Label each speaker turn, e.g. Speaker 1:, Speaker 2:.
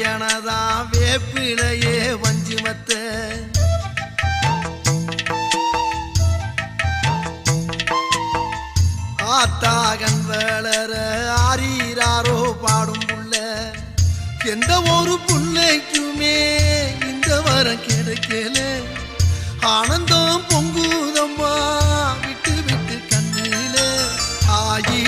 Speaker 1: எனதான் வேப்பிலையே வஞ்சிமத்த ஆத்தாகன் வளர ஆரீராரோ பாடும் புள்ள எந்த ஒரு புள்ளைக்குமே இந்த வரம் கிடைக்கல ஆனந்தம் பொங்குதம்மா விட்டு விட்டு கண்ணில ஆயி